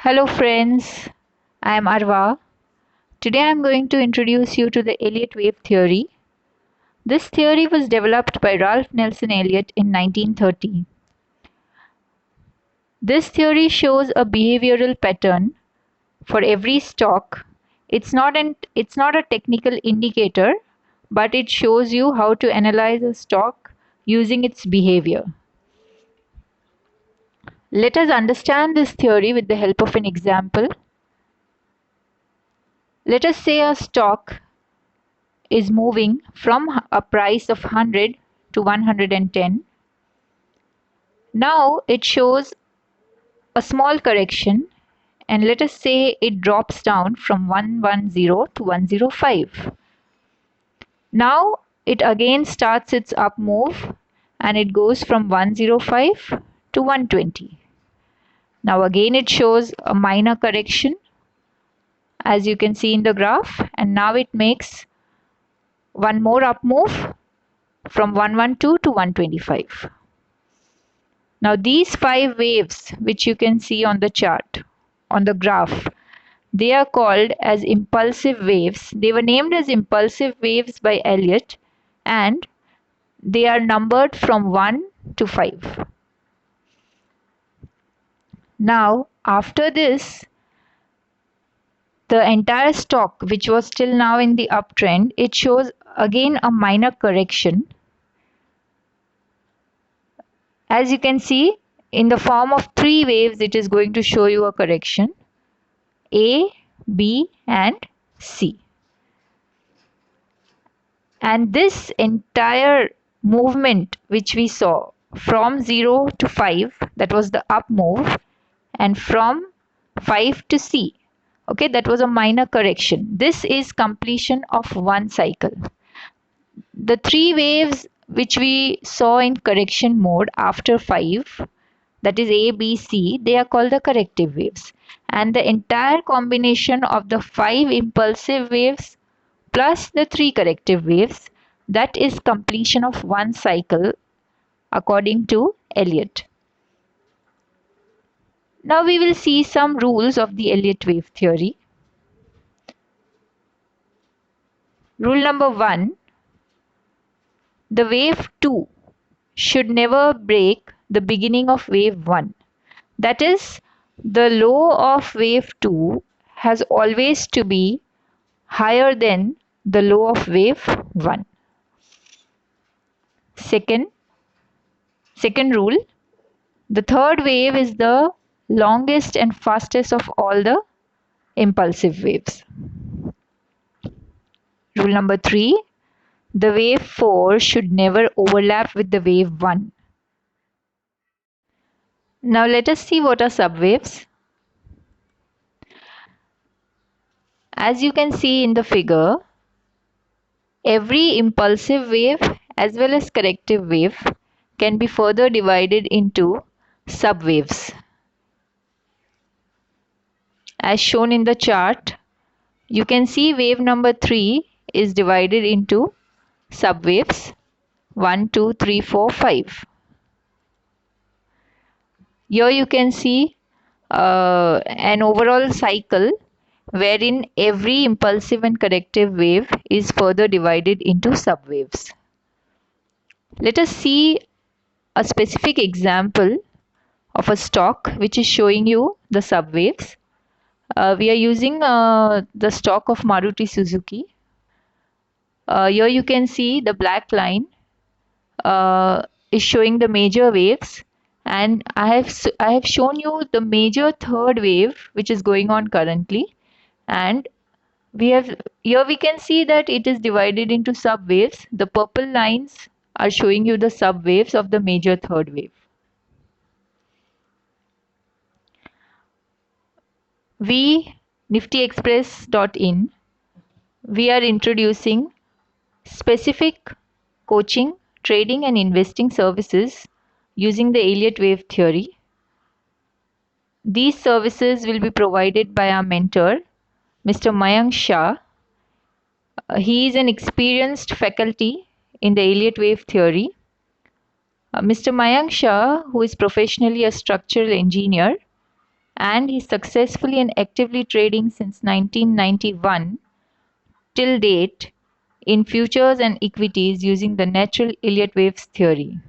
Hello friends, I am Arva. Today I am going to introduce you to the Elliott wave theory. This theory was developed by Ralph Nelson Elliott in 1930. This theory shows a behavioral pattern for every stock. It's not a technical indicator, but it shows you how to analyze a stock using its behavior. Let us understand this theory with the help of an example. Let us say a stock is moving from a price of 100 to 110. Now it shows a small correction, and let us say it drops down from 110 to 105. Now it again starts its up move and it goes from 105 to 120. Now again it shows a minor correction as you can see in the graph, and now it makes one more up move from 112 to 125. Now these 5 waves which you can see on the chart, on the graph, they are called as impulsive waves. They were named as impulsive waves by Elliott, and they are numbered from 1 to 5. Now after this, the entire stock which was still now in the uptrend, it shows again a minor correction. As you can see, in the form of 3 waves, it is going to show you a correction A, B and C. And this entire movement which we saw from 0 to 5, that was the up move, and from 5 to C, okay, that was a minor correction. This is completion of one cycle. The 3 waves which we saw in correction mode after 5, that is A, B, C, they are called the corrective waves. And the entire combination of the 5 impulsive waves plus the 3 corrective waves, that is completion of one cycle according to Elliott. Now we will see some rules of the Elliott wave theory. Rule number 1, the wave 2 should never break the beginning of wave 1. That is, the low of wave 2 has always to be higher than the low of wave 1. Second rule, the third wave is the longest and fastest of all the impulsive waves. Rule number 3, the wave 4 should never overlap with the wave 1. Now let us see what are subwaves. As you can see in the figure, every impulsive wave as well as corrective wave can be further divided into subwaves. As shown in the chart, you can see wave number 3 is divided into subwaves 1, 2, 3, 4, 5. Here you can see an overall cycle wherein every impulsive and corrective wave is further divided into subwaves. Let us see a specific example of a stock which is showing you the subwaves. We are using the stock of Maruti Suzuki. Here you can see the black line is showing the major waves, and I have shown you the major third wave which is going on currently, and here we can see that it is divided into subwaves. The purple lines are showing you the subwaves of the major third wave. We, niftyexpress.in, we are introducing specific coaching, trading and investing services using the Elliott wave theory. These services will be provided by our mentor, Mr. Mayank Shah. He is an experienced faculty in the Elliott wave theory. Mr. Mayank Shah, who is professionally a structural engineer and he's successfully and actively trading since 1991 till date in futures and equities using the natural Elliott waves theory.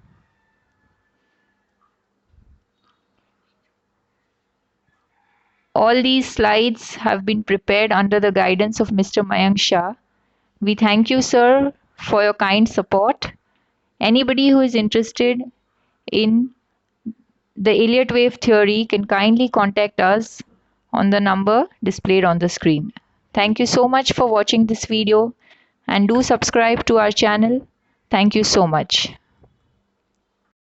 All these slides have been prepared under the guidance of Mr. Mayank Shah. We thank you, sir, for your kind support. Anybody who is interested in the Elliott wave theory can kindly contact us on the number displayed on the screen. Thank you so much for watching this video and do subscribe to our channel. Thank you so much.